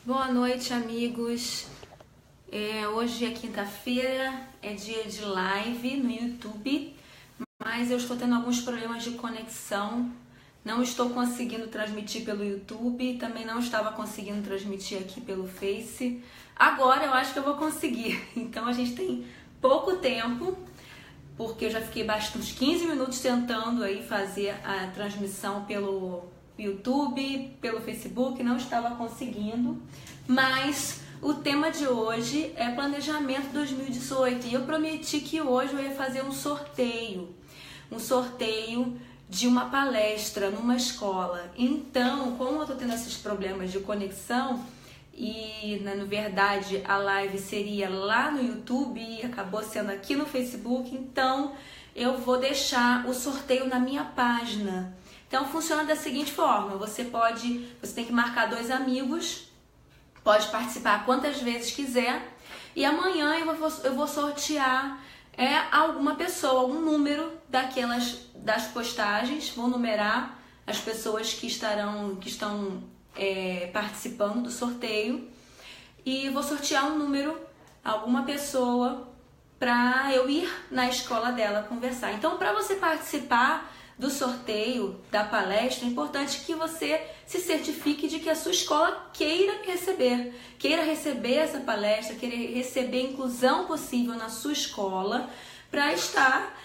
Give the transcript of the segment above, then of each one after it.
Boa noite, amigos. Hoje é quinta-feira, é dia de live no YouTube, mas eu estou tendo alguns problemas de conexão. Não estou conseguindo transmitir pelo YouTube, também não estava conseguindo transmitir aqui pelo Face. Agora eu acho que eu vou conseguir. Então a gente tem pouco tempo, porque eu já fiquei uns 15 minutos tentando aí fazer a transmissão pelo YouTube, pelo Facebook, não estava conseguindo, mas o tema de hoje é planejamento 2018 e eu prometi que hoje eu ia fazer um sorteio de uma palestra numa escola. Então, como eu tô tendo esses problemas de conexão e na verdade a live seria lá no YouTube e acabou sendo aqui no Facebook, então eu vou deixar o sorteio na minha página. Então funciona da seguinte forma: você tem que marcar 2 amigos, pode participar quantas vezes quiser, e amanhã eu vou sortear alguma pessoa, algum número das postagens, vou numerar as pessoas que estão participando do sorteio e vou sortear um número, alguma pessoa, para eu ir na escola dela conversar. Então, para você participar do sorteio da palestra, é importante que você se certifique de que a sua escola queira receber essa palestra, queira receber a inclusão possível na sua escola, para estar,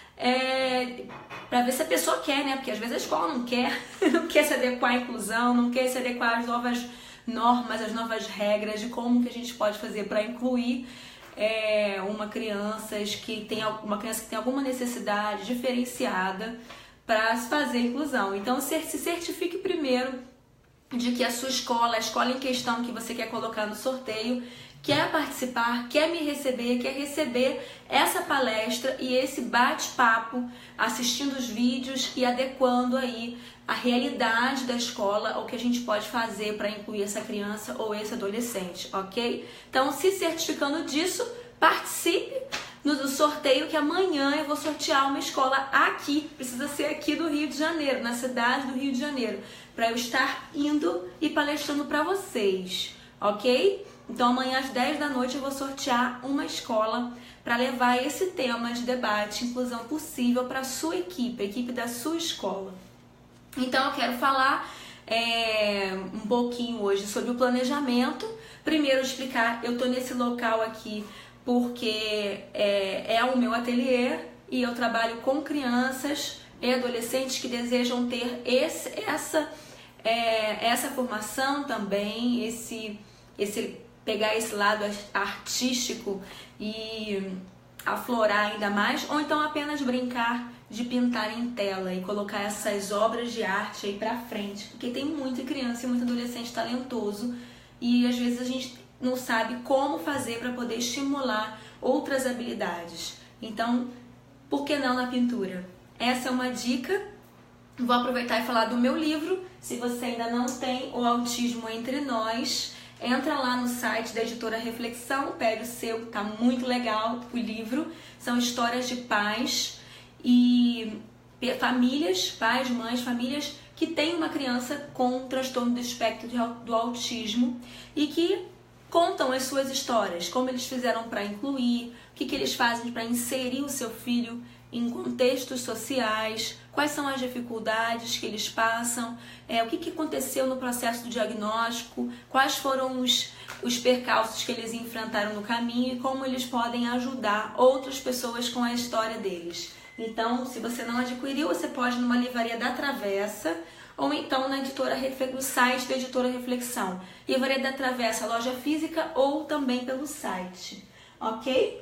para ver se a pessoa quer, né? Porque às vezes a escola não quer, não quer se adequar à inclusão, não quer se adequar às novas normas, às novas regras de como que a gente pode fazer para incluir uma criança que tem alguma necessidade diferenciada para fazer inclusão. Então, se certifique primeiro de que a sua escola, a escola em questão que você quer colocar no sorteio, quer participar, quer me receber, quer receber essa palestra e esse bate-papo, assistindo os vídeos e adequando aí a realidade da escola, ao que a gente pode fazer para incluir essa criança ou esse adolescente, ok? Então, se certificando disso, participe no sorteio, que amanhã eu vou sortear uma escola aqui, precisa ser aqui do Rio de Janeiro, na cidade do Rio de Janeiro, para eu estar indo e palestrando para vocês, ok? Então amanhã às 10 da noite eu vou sortear uma escola para levar esse tema de debate, inclusão possível para a sua equipe, a equipe da sua escola. Então eu quero falar um pouquinho hoje sobre o planejamento. Primeiro explicar, eu estou nesse local aqui porque é o meu ateliê e eu trabalho com crianças e adolescentes que desejam ter essa formação também, pegar esse lado artístico e aflorar ainda mais, ou então apenas brincar de pintar em tela e colocar essas obras de arte aí pra frente, porque tem muita criança e muito adolescente talentoso e às vezes a gente não sabe como fazer para poder estimular outras habilidades. Então, por que não na pintura? Essa é uma dica. Vou aproveitar e falar do meu livro. Se você ainda não tem O Autismo Entre Nós, entra lá no site da Editora Reflexão, pede o seu, tá muito legal o livro. São histórias de pais e famílias, pais, mães, famílias que têm uma criança com transtorno do espectro do autismo e que contam as suas histórias, como eles fizeram para incluir, o que eles fazem para inserir o seu filho em contextos sociais, quais são as dificuldades que eles passam, o que aconteceu no processo do diagnóstico, quais foram os percalços que eles enfrentaram no caminho e como eles podem ajudar outras pessoas com a história deles. Então, se você não adquiriu, você pode ir numa livraria da Travessa ou então no site da Editora Reflexão. Livraria da Travessa, loja física ou também pelo site, ok?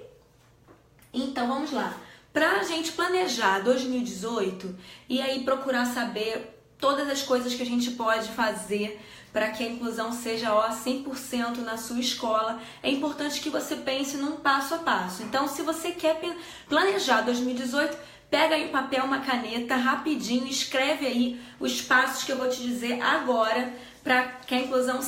Então, vamos lá. Para a gente planejar 2018 e aí procurar saber todas as coisas que a gente pode fazer para que a inclusão seja 100% na sua escola, é importante que você pense num passo a passo. Então, se você quer planejar 2018, pega aí um papel, uma caneta, rapidinho, escreve aí os passos que eu vou te dizer agora para que a inclusão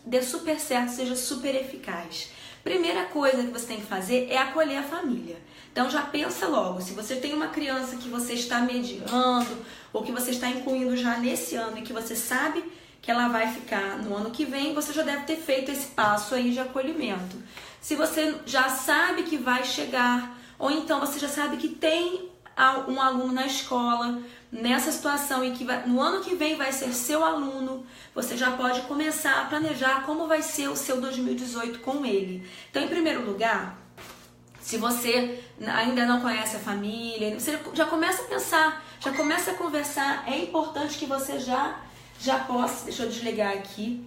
dê super certo, seja super eficaz. Primeira coisa que você tem que fazer é acolher a família. Então já pensa logo, se você tem uma criança que você está mediando ou que você está incluindo já nesse ano e que você sabe que ela vai ficar no ano que vem, você já deve ter feito esse passo aí de acolhimento. Se você já sabe que vai chegar, ou então você já sabe que tem um aluno na escola nessa situação e que no ano que vem vai ser seu aluno, você já pode começar a planejar como vai ser o seu 2018 com ele. Então, em primeiro lugar, se você ainda não conhece a família, você já começa a pensar, já começa a conversar. É importante que você já possa... Deixa eu desligar aqui.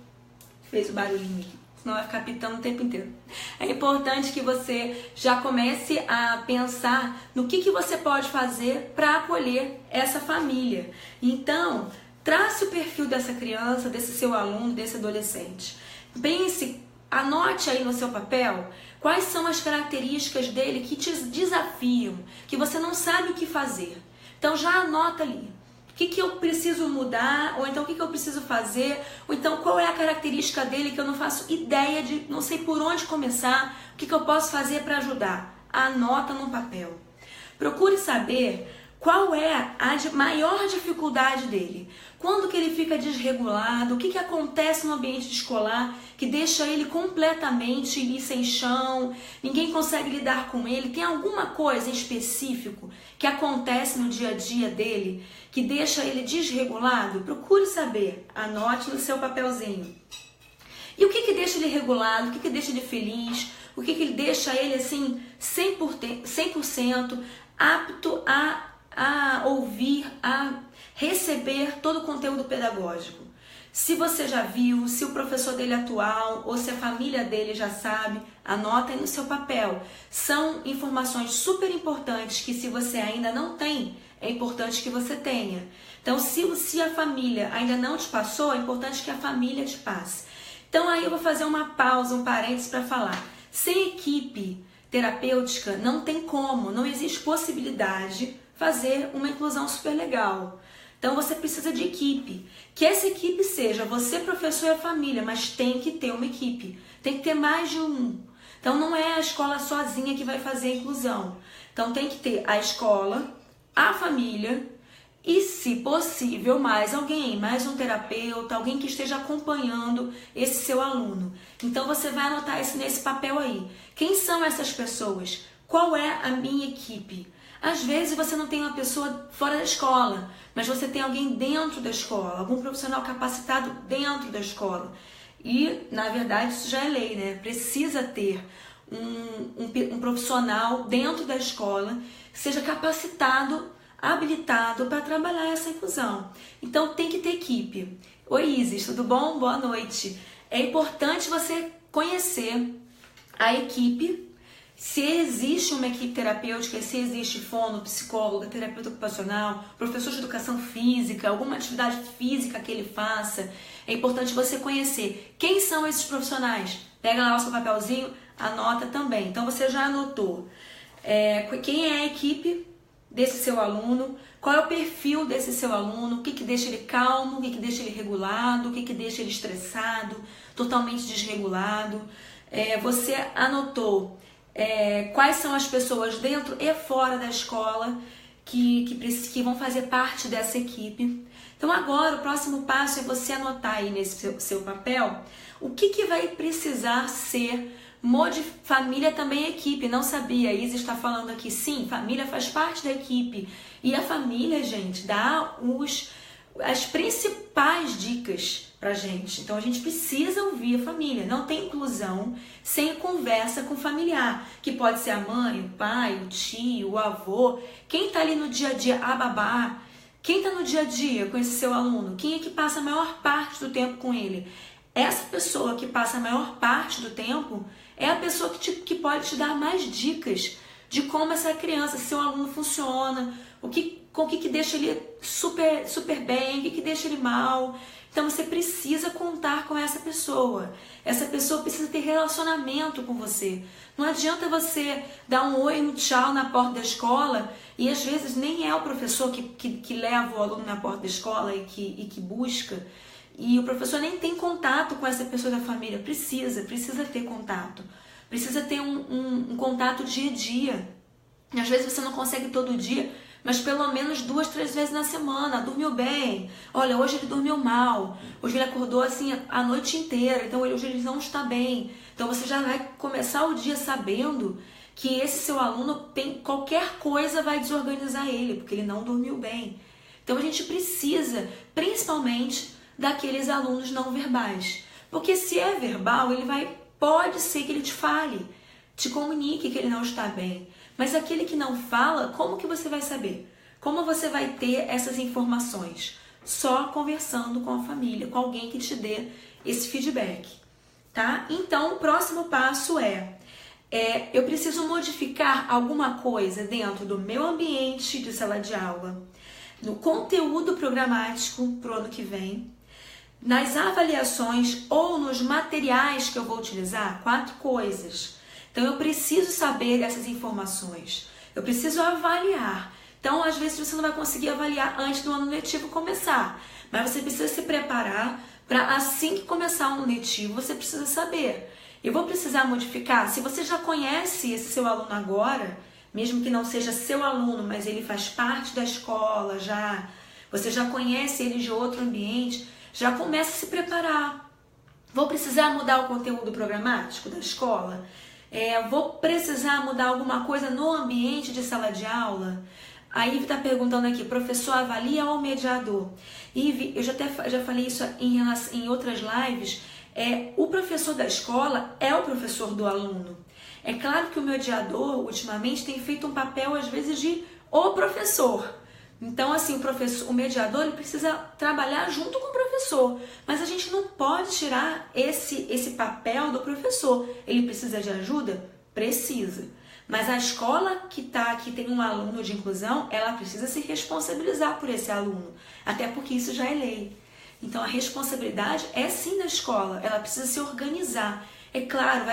Fez o barulhinho aqui, senão vai ficar pitando o tempo inteiro. É importante que você já comece a pensar no que você pode fazer para acolher essa família. Então, trace o perfil dessa criança, desse seu aluno, desse adolescente. Pense, anote aí no seu papel quais são as características dele que te desafiam, que você não sabe o que fazer. Então já anota ali. O que eu preciso mudar, ou então o que eu preciso fazer, ou então qual é a característica dele que eu não faço ideia de, não sei por onde começar, o que eu posso fazer para ajudar. Anota no papel. Procure saber qual é a maior dificuldade dele. Quando que ele fica desregulado, o que acontece no ambiente escolar que deixa ele completamente sem chão, ninguém consegue lidar com ele. Tem alguma coisa em específico que acontece no dia a dia dele que deixa ele desregulado? Procure saber, anote no seu papelzinho. E o que deixa ele regulado, o que deixa ele feliz, o que deixa ele assim 100% apto a ouvir, a receber todo o conteúdo pedagógico. Se você já viu, se o professor dele é atual ou se a família dele já sabe, anota aí no seu papel. São informações super importantes que, se você ainda não tem, é importante que você tenha. Então, se a família ainda não te passou, é importante que a família te passe. Então, aí eu vou fazer uma pausa, um parênteses para falar. Sem equipe terapêutica, não tem como, não existe possibilidade fazer uma inclusão super legal. Então você precisa de equipe. Que essa equipe seja você, professor e a família, mas tem que ter uma equipe. Tem que ter mais de um. Então não é a escola sozinha que vai fazer a inclusão. Então tem que ter a escola, a família e, se possível, mais alguém, mais um terapeuta, alguém que esteja acompanhando esse seu aluno. Então você vai anotar isso nesse papel aí. Quem são essas pessoas? Qual é a minha equipe? Às vezes você não tem uma pessoa fora da escola, mas você tem alguém dentro da escola, algum profissional capacitado dentro da escola. E, na verdade, isso já é lei, né? Precisa ter um profissional dentro da escola que seja capacitado, habilitado para trabalhar essa inclusão. Então tem que ter equipe. Oi, Isis, tudo bom? Boa noite. É importante você conhecer a equipe. Se existe uma equipe terapêutica, se existe fono, psicóloga, terapeuta ocupacional, professor de educação física, alguma atividade física que ele faça, é importante você conhecer quem são esses profissionais. Pega lá o seu papelzinho, anota também. Então você já anotou quem é a equipe desse seu aluno, qual é o perfil desse seu aluno, o que deixa ele calmo, o que deixa ele regulado, o que deixa ele estressado, totalmente desregulado. Você anotou quais são as pessoas dentro e fora da escola que vão fazer parte dessa equipe. Então agora o próximo passo é você anotar aí nesse seu papel o que vai precisar ser família também é equipe. Não sabia, a Isa está falando aqui, sim, família faz parte da equipe. E a família, gente, dá as principais dicas pra gente. Então a gente precisa ouvir a família. Não tem inclusão sem conversa com o familiar, que pode ser a mãe, o pai, o tio, o avô, quem tá ali no dia a dia, a babá, quem tá no dia a dia com esse seu aluno, quem é que passa a maior parte do tempo com ele. Essa pessoa que passa a maior parte do tempo é a pessoa que pode te dar mais dicas de como essa criança, seu aluno funciona, o que deixa ele super bem, o que deixa ele mal. Então você precisa contar com essa pessoa. Essa pessoa precisa ter relacionamento com você. Não adianta você dar um oi, um tchau na porta da escola e às vezes nem é o professor que leva o aluno na porta da escola e que busca. E o professor nem tem contato com essa pessoa da família. Precisa ter contato. Precisa ter um contato dia a dia. Às vezes você não consegue todo dia, mas pelo menos 2, 3 vezes na semana. Dormiu bem? Olha, hoje ele dormiu mal. Hoje ele acordou assim a noite inteira, então hoje ele não está bem. Então você já vai começar o dia sabendo que esse seu aluno tem qualquer coisa vai desorganizar ele, porque ele não dormiu bem. Então a gente precisa, principalmente, daqueles alunos não verbais. Porque se é verbal, pode ser que ele te fale, te comunique que ele não está bem. Mas aquele que não fala, como que você vai saber? Como você vai ter essas informações? Só conversando com a família, com alguém que te dê esse feedback, tá? Então, o próximo passo eu preciso modificar alguma coisa dentro do meu ambiente de sala de aula, no conteúdo programático para o ano que vem, nas avaliações ou nos materiais que eu vou utilizar. 4 coisas. Então, eu preciso saber dessas informações. Eu preciso avaliar. Então, às vezes, você não vai conseguir avaliar antes do ano letivo começar. Mas você precisa se preparar para, assim que começar o ano letivo, você precisa saber. Eu vou precisar modificar. Se você já conhece esse seu aluno agora, mesmo que não seja seu aluno, mas ele faz parte da escola já, você já conhece ele de outro ambiente, já começa a se preparar. Vou precisar mudar o conteúdo programático da escola? Vou precisar mudar alguma coisa no ambiente de sala de aula? A Ivy está perguntando aqui, professor avalia ou mediador? Ivy, eu já falei isso em outras lives, o professor da escola é o professor do aluno. É claro que o mediador, ultimamente, tem feito um papel, às vezes, de o professor. Então, assim, o mediador ele precisa trabalhar junto com o professor, mas a gente não pode tirar esse papel do professor. Ele precisa de ajuda? Precisa. Mas a escola que tem um aluno de inclusão, ela precisa se responsabilizar por esse aluno, até porque isso já é lei. Então, a responsabilidade é sim da escola, ela precisa se organizar. É claro,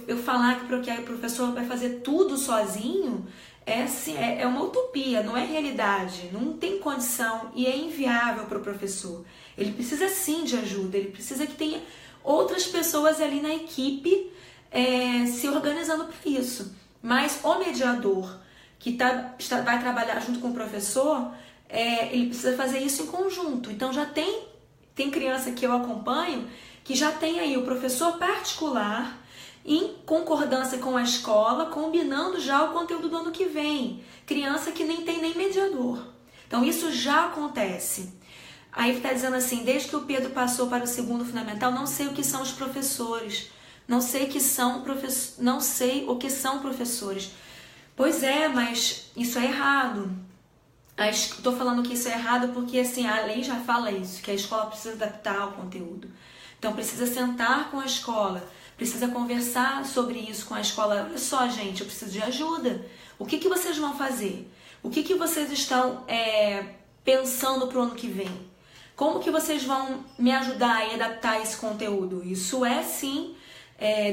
eu falar que o professor vai fazer tudo sozinho, é uma utopia, não é realidade, não tem condição e é inviável para o professor. Ele precisa sim de ajuda, ele precisa que tenha outras pessoas ali na equipe se organizando para isso. Mas o mediador que vai trabalhar junto com o professor, ele precisa fazer isso em conjunto. Então já tem criança que eu acompanho que já tem aí o professor particular em concordância com a escola, combinando já o conteúdo do ano que vem. Criança que nem tem nem mediador. Então isso já acontece. Aí está dizendo assim, desde que o Pedro passou para o segundo fundamental, não sei o que são os professores. Não sei o que são professores. Pois é, mas isso é errado. Estou falando que isso é errado porque assim, a lei já fala isso, que a escola precisa adaptar ao conteúdo. Então precisa sentar com a escola, precisa conversar sobre isso com a escola. Olha só, gente, eu preciso de ajuda. O que vocês vão fazer? O que vocês estão pensando para o ano que vem? Como que vocês vão me ajudar a adaptar esse conteúdo? Isso é sim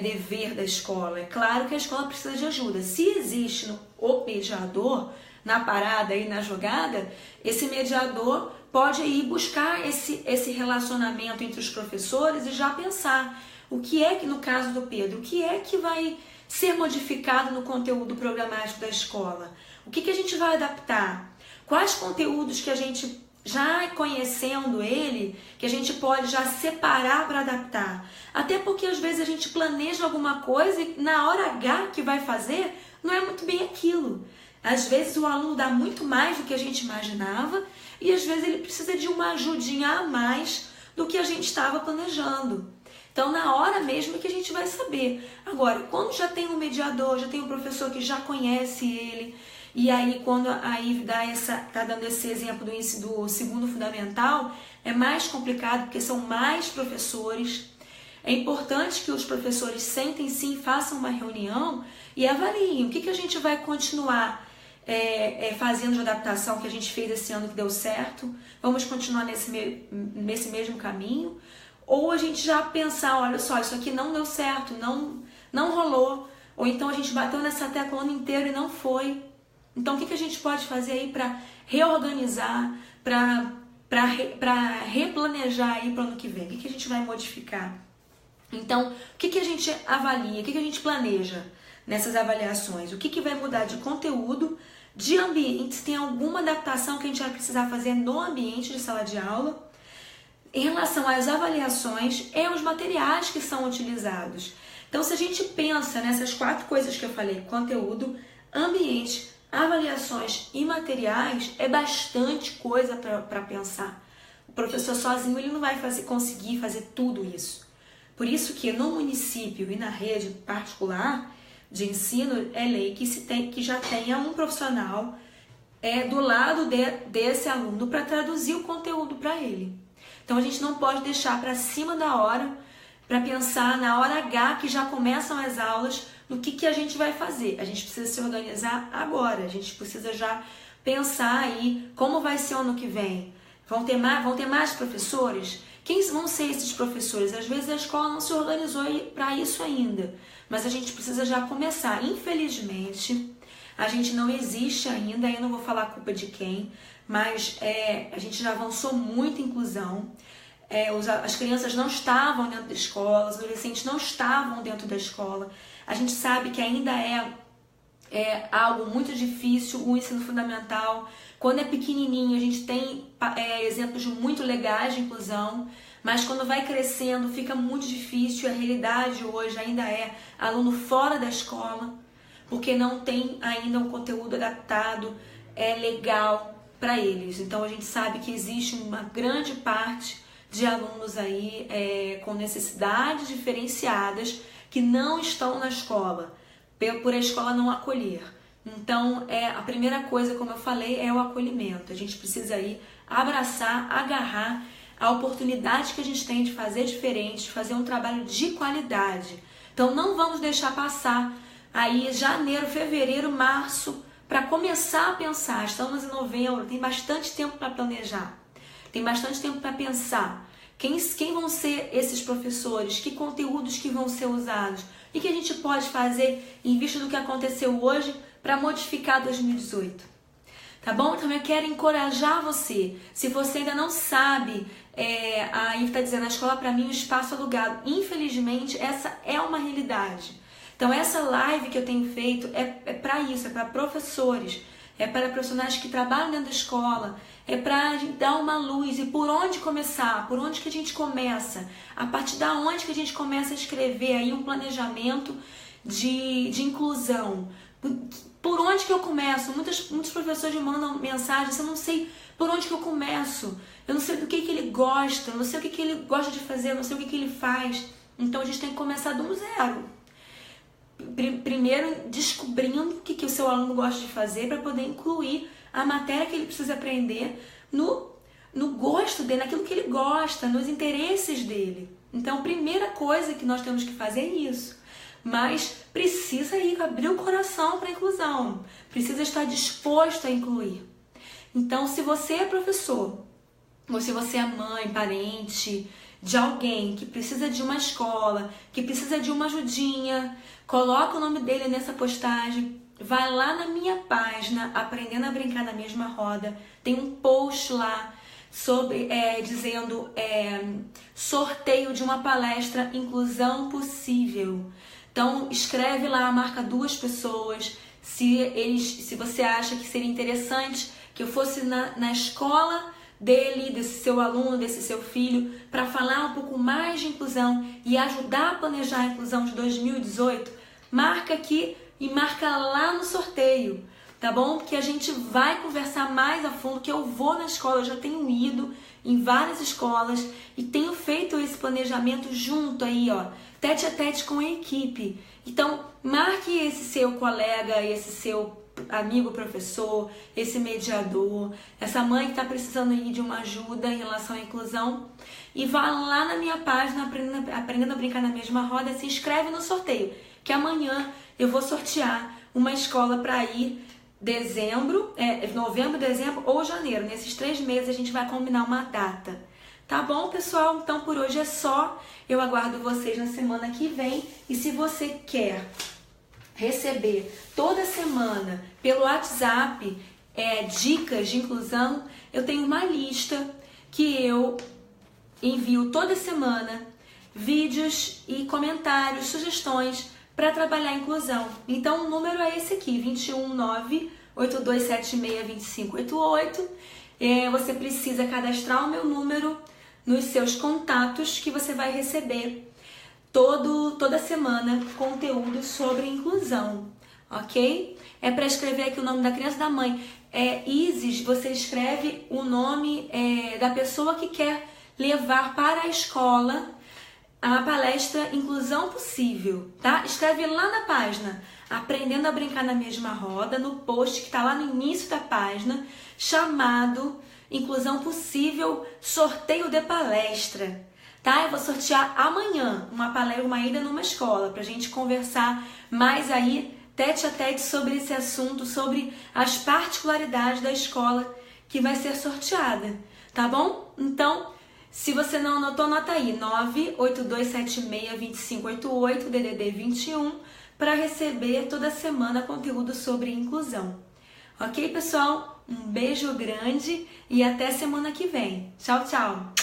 dever da escola. É claro que a escola precisa de ajuda. Se existe o mediador na parada e na jogada, esse mediador pode ir buscar esse relacionamento entre os professores e já pensar o que é que, no caso do Pedro, o que é que vai ser modificado no conteúdo programático da escola? O que a gente vai adaptar? Quais conteúdos que a gente, já conhecendo ele, que a gente pode já separar para adaptar? Até porque às vezes a gente planeja alguma coisa e na hora H que vai fazer, não é muito bem aquilo. Às vezes o aluno dá muito mais do que a gente imaginava e às vezes ele precisa de uma ajudinha a mais do que a gente estava planejando. Então, na hora mesmo que a gente vai saber. Agora, quando já tem um mediador, já tem um professor que já conhece ele, e aí quando a Ivy tá dando esse exemplo do segundo fundamental, é mais complicado porque são mais professores. É importante que os professores sentem sim, façam uma reunião e avaliem o que a gente vai continuar fazendo de adaptação que a gente fez esse ano que deu certo. Vamos continuar nesse mesmo caminho. Ou a gente já pensar, olha só, isso aqui não deu certo, não rolou. Ou então a gente bateu nessa tecla o ano inteiro e não foi. Então o que a gente pode fazer aí para reorganizar, para replanejar aí para o ano que vem? O que a gente vai modificar? Então, o que a gente avalia, o que a gente planeja nessas avaliações? O que vai mudar de conteúdo de ambiente, se tem alguma adaptação que a gente vai precisar fazer no ambiente de sala de aula, em relação às avaliações e os materiais que são utilizados. Então, se a gente pensa nessas 4 coisas que eu falei, conteúdo, ambiente, avaliações e materiais, é bastante coisa para pensar. O professor sozinho ele não vai conseguir fazer tudo isso. Por isso que no município e na rede particular de ensino é lei que já tenha um profissional do lado desse aluno para traduzir o conteúdo para ele. Então a gente não pode deixar para cima da hora para pensar na hora H que já começam as aulas no que a gente vai fazer. A gente precisa se organizar agora, a gente precisa já pensar aí como vai ser o ano que vem. Vão ter mais professores? Quem vão ser esses professores? Às vezes a escola não se organizou para isso ainda, mas a gente precisa já começar. Infelizmente, a gente não existe ainda, eu não vou falar a culpa de quem, mas a gente já avançou muito em inclusão. As crianças não estavam dentro da escola, os adolescentes não estavam dentro da escola. A gente sabe que ainda é algo muito difícil o ensino fundamental. Quando é pequenininho, a gente tem exemplos muito legais de inclusão, mas quando vai crescendo fica muito difícil. A realidade hoje ainda é aluno fora da escola, porque não tem ainda um conteúdo adaptado, legal para eles. Então a gente sabe que existe uma grande parte de alunos aí com necessidades diferenciadas que não estão na escola, por a escola não acolher. Então, a primeira coisa, como eu falei, é o acolhimento. A gente precisa aí abraçar, agarrar a oportunidade que a gente tem de fazer diferente, de fazer um trabalho de qualidade. Então, não vamos deixar passar aí janeiro, fevereiro, março, para começar a pensar. Estamos em novembro, tem bastante tempo para planejar, tem bastante tempo para pensar. Quem vão ser esses professores? Que conteúdos que vão ser usados? E que a gente pode fazer em vista do que aconteceu hoje para modificar 2018? Tá bom? Então eu quero encorajar você. Se você ainda não sabe, aí está dizendo, a escola para mim é um espaço alugado. Infelizmente, essa é uma realidade. Então essa live que eu tenho feito é para isso, é para professores, é para profissionais que trabalham dentro da escola, é para dar uma luz. E por onde começar? Por onde que a gente começa? A partir da onde que a gente começa a escrever aí um planejamento de inclusão? Por onde que eu começo? Muitos professores me mandam mensagens, eu não sei por onde que eu começo, eu não sei do que ele gosta, eu não sei o que ele gosta de fazer, eu não sei o que ele faz. Então a gente tem que começar do zero. Primeiro descobrindo o que o seu aluno gosta de fazer para poder incluir a matéria que ele precisa aprender no gosto dele, naquilo que ele gosta, nos interesses dele. Então a primeira coisa que nós temos que fazer é isso. Mas precisa abrir o coração para a inclusão, precisa estar disposto a incluir. Então, se você é professor, ou se você é mãe, parente de alguém que precisa de uma escola, que precisa de uma ajudinha, coloca o nome dele nessa postagem, vai lá na minha página, Aprendendo a Brincar na Mesma Roda, tem um post lá sobre dizendo sorteio de uma palestra Inclusão Possível. Então escreve lá, marca 2 pessoas, se você acha que seria interessante que eu fosse na escola dele, desse seu aluno, desse seu filho, para falar um pouco mais de inclusão e ajudar a planejar a inclusão de 2018, marca aqui e marca lá no sorteio, tá bom? Porque a gente vai conversar mais a fundo, que eu vou na escola, eu já tenho ido em várias escolas e tenho feito esse planejamento junto aí, ó, tete a tete com a equipe. Então, marque esse seu colega, esse seu amigo professor, esse mediador, essa mãe que está precisando aí de uma ajuda em relação à inclusão, e vá lá na minha página Aprendendo a Brincar na Mesma Roda, se inscreve no sorteio, que amanhã eu vou sortear uma escola para ir novembro, dezembro ou janeiro. Nesses 3 meses a gente vai combinar uma data. Tá bom, pessoal? Então por hoje é só. Eu aguardo vocês na semana que vem. E se você quer receber toda semana pelo WhatsApp dicas de inclusão, eu tenho uma lista que eu envio toda semana, vídeos e comentários, sugestões para trabalhar a inclusão. Então o número é esse aqui, 21 982762588. Você precisa cadastrar o meu número nos seus contatos que você vai receber toda semana conteúdo sobre inclusão, ok? É para escrever aqui o nome da criança e da mãe. Isis, você escreve o nome da pessoa que quer levar para a escola a palestra Inclusão Possível, tá? Escreve lá na página, Aprendendo a Brincar na Mesma Roda, no post que está lá no início da página, chamado Inclusão Possível, sorteio de palestra, tá? Eu vou sortear amanhã uma ida numa escola, pra gente conversar mais aí, tete a tete, sobre esse assunto, sobre as particularidades da escola que vai ser sorteada, tá bom? Então, se você não anotou, anota aí, 982762588, DDD 21, para receber toda semana conteúdo sobre inclusão. Ok, pessoal? Um beijo grande e até semana que vem. Tchau, tchau!